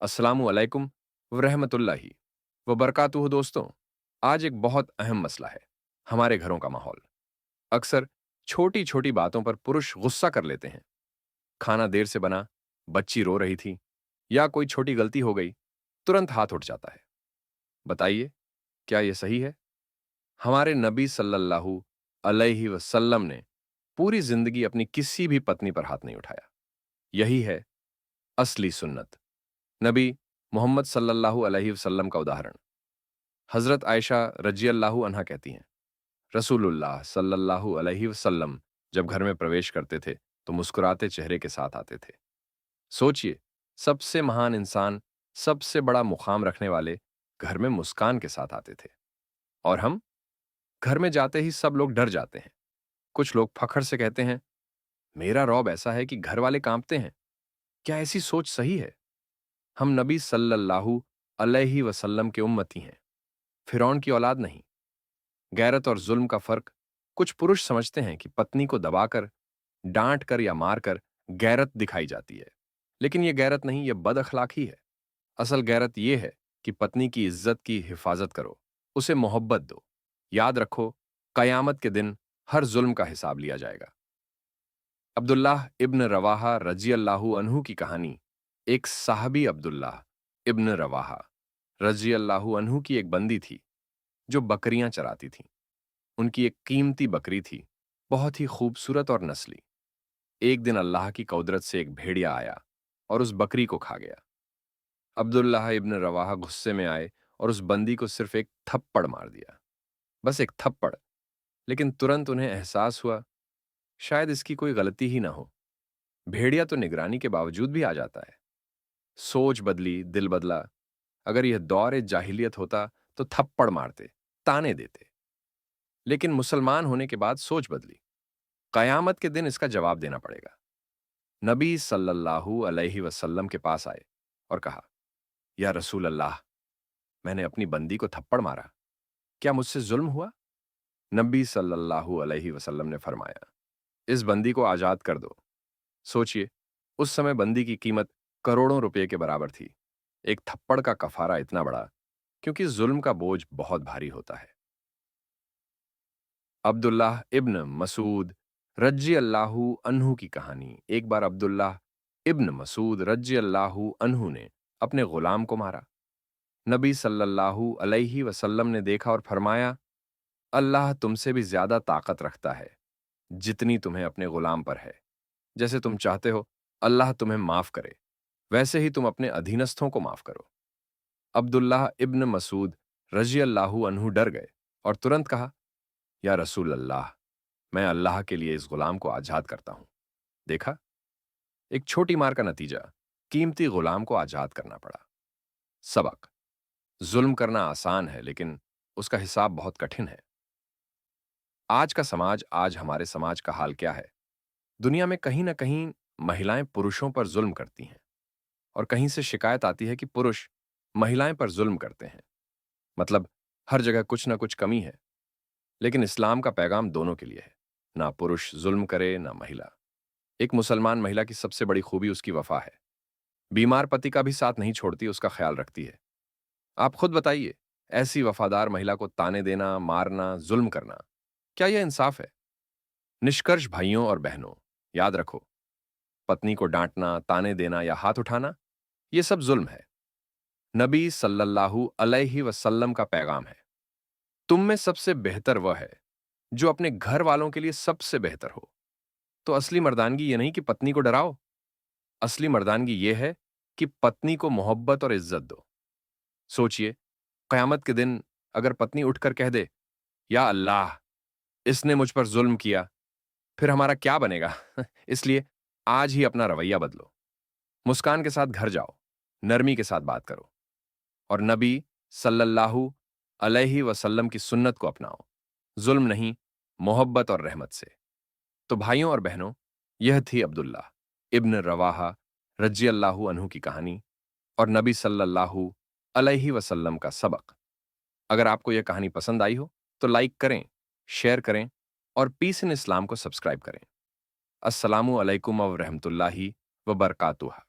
अस्सलामु अलैकुम वरहमतुल्लाहि वबरकातुहू। दोस्तों, आज एक बहुत अहम मसला है, हमारे घरों का माहौल। अक्सर छोटी छोटी बातों पर पुरुष गुस्सा कर लेते हैं। खाना देर से बना, बच्ची रो रही थी, या कोई छोटी गलती हो गई, तुरंत हाथ उठ जाता है। बताइए, क्या यह सही है? हमारे नबी सल्लल्लाहु अलैहि वसल्लम ने पूरी जिंदगी अपनी किसी भी पत्नी पर हाथ नहीं उठाया। यही है असली सुन्नत। नबी मोहम्मद सल्लल्लाहु अलैहि वसल्लम का उदाहरण। हजरत आयशा रजी अल्लाहु अन्हा कहती हैं, रसूलुल्लाह सल्लल्लाहु अलैहि वसल्लम जब घर में प्रवेश करते थे तो मुस्कुराते चेहरे के साथ आते थे। सोचिए, सबसे महान इंसान, सबसे बड़ा मुकाम रखने वाले घर में मुस्कान के साथ आते थे। और हम घर में जाते ही सब लोग डर जाते हैं। कुछ लोग फखर से कहते हैं, मेरा रौब ऐसा है कि घर वाले कांपते हैं। क्या ऐसी सोच सही है? हम नबी सल्लल्लाहु अलैहि वसल्लम के उम्मती हैं, फिरौन की औलाद नहीं। गैरत और जुल्म का फर्क कुछ पुरुष समझते हैं कि पत्नी को दबाकर, डांट कर या मारकर गैरत दिखाई जाती है। लेकिन यह गैरत नहीं, यह बद अखलाकी है। असल गैरत यह है कि पत्नी की इज्जत की हिफाजत करो, उसे मोहब्बत दो। याद रखो, कयामत के दिन हर जुल्म का हिसाब लिया जाएगा। अब्दुल्लाह इब्न रवाहा रजी अल्लाहु अन्हु की कहानी। एक साहबी अब्दुल्लाह इब्न रवाहा रजी अल्लाहु अन्हु की एक बंदी थी जो बकरियां चराती थी। उनकी एक कीमती बकरी थी, बहुत ही खूबसूरत और नस्ली। एक दिन अल्लाह की कौदरत से एक भेड़िया आया और उस बकरी को खा गया। अब्दुल्लाह इब्न रवाहा गुस्से में आए और उस बंदी को सिर्फ एक थप्पड़ मार दिया। बस एक थप्पड़। लेकिन तुरंत उन्हें एहसास हुआ, शायद इसकी कोई गलती ही ना हो। भेड़िया तो निगरानी के बावजूद भी आ जाता है। सोच बदली, दिल बदला। अगर यह दौर जाहिलियत होता तो थप्पड़ मारते, ताने देते। लेकिन मुसलमान होने के बाद सोच बदली। कयामत के दिन इसका जवाब देना पड़ेगा। नबी सल्लल्लाहु अलैहि वसल्लम के पास आए और कहा, या रसूल अल्लाह, मैंने अपनी बंदी को थप्पड़ मारा, क्या मुझसे जुल्म हुआ? नबी सल्लल्लाहु अलैहि वसल्लम ने फरमाया, इस बंदी को आजाद कर दो। सोचिए, उस समय बंदी की कीमत करोड़ों रुपए के बराबर थी। एक थप्पड़ का कफारा इतना बड़ा, क्योंकि जुल्म का बोझ बहुत भारी होता है। अब्दुल्लाह इब्न मसूद रज्जी अल्लाहु अन्हु की कहानी। एक बार अब्दुल्लाह इब्न मसूद रज्जी अल्लाहु अन्हु ने अपने गुलाम को मारा। नबी सल्लल्लाहु अलैहि वसल्लम ने देखा और फरमाया, अल्लाह तुमसे भी ज्यादा ताकत रखता है जितनी तुम्हें अपने गुलाम पर है। जैसे तुम चाहते हो अल्लाह तुम्हें माफ करे, वैसे ही तुम अपने अधीनस्थों को माफ करो। अब्दुल्लाह इब्न मसूद रजी अल्लाहु अन्हु डर गए और तुरंत कहा, या रसूल अल्लाह, मैं अल्लाह के लिए इस गुलाम को आजाद करता हूं। देखा, एक छोटी मार का नतीजा, कीमती गुलाम को आजाद करना पड़ा। सबक। जुल्म करना आसान है, लेकिन उसका हिसाब बहुत कठिन है। आज का समाज, आज हमारे समाज का हाल क्या है? दुनिया में कहीं ना कहीं महिलाएं पुरुषों पर जुल्म करती हैं, और कहीं से शिकायत आती है कि पुरुष महिलाएं पर जुल्म करते हैं। मतलब, हर जगह कुछ ना कुछ कमी है। लेकिन इस्लाम का पैगाम दोनों के लिए है, ना पुरुष जुल्म करे ना महिला। एक मुसलमान महिला की सबसे बड़ी खूबी उसकी वफा है। बीमार पति का भी साथ नहीं छोड़ती, उसका ख्याल रखती है। आप खुद बताइए, ऐसी वफादार महिला को ताने देना, मारना, जुल्म करना, क्या यह इंसाफ है? निष्कर्ष भाइयों और बहनों, याद रखो, पत्नी को डांटना, ताने देना या हाथ उठाना, यह सब जुल्म है। नबी सल्लल्लाहु अलैहि वसल्लम का पैगाम है, तुम में सबसे बेहतर वह है जो अपने घर वालों के लिए सबसे बेहतर हो। तो असली मर्दानगी ये नहीं कि पत्नी को डराओ, असली मर्दानगी ये है कि पत्नी को मोहब्बत और इज्जत दो। सोचिए, कयामत के दिन अगर पत्नी उठकर कह दे, या अल्लाह, इसने मुझ पर जुल्म किया, फिर हमारा क्या बनेगा? इसलिए आज ही अपना रवैया बदलो। मुस्कान के साथ घर जाओ, नरमी के साथ बात करो, और नबी सल्लल्लाहु अलैहि वसल्लम की सुन्नत को अपनाओ। जुल्म नहीं, मोहब्बत और रहमत से। तो भाइयों और बहनों, यह थी अब्दुल्लाह इब्न रवाहा रजी अल्लाहु अन्हु की कहानी और नबी सल्लल्लाहु अलैहि वसल्लम का सबक। अगर आपको यह कहानी पसंद आई हो तो लाइक करें, शेयर करें और पीस इन इस्लाम को सब्सक्राइब करें। अस्सलामु अलैकुम व रहमतुल्लाहि व बरकातुहू।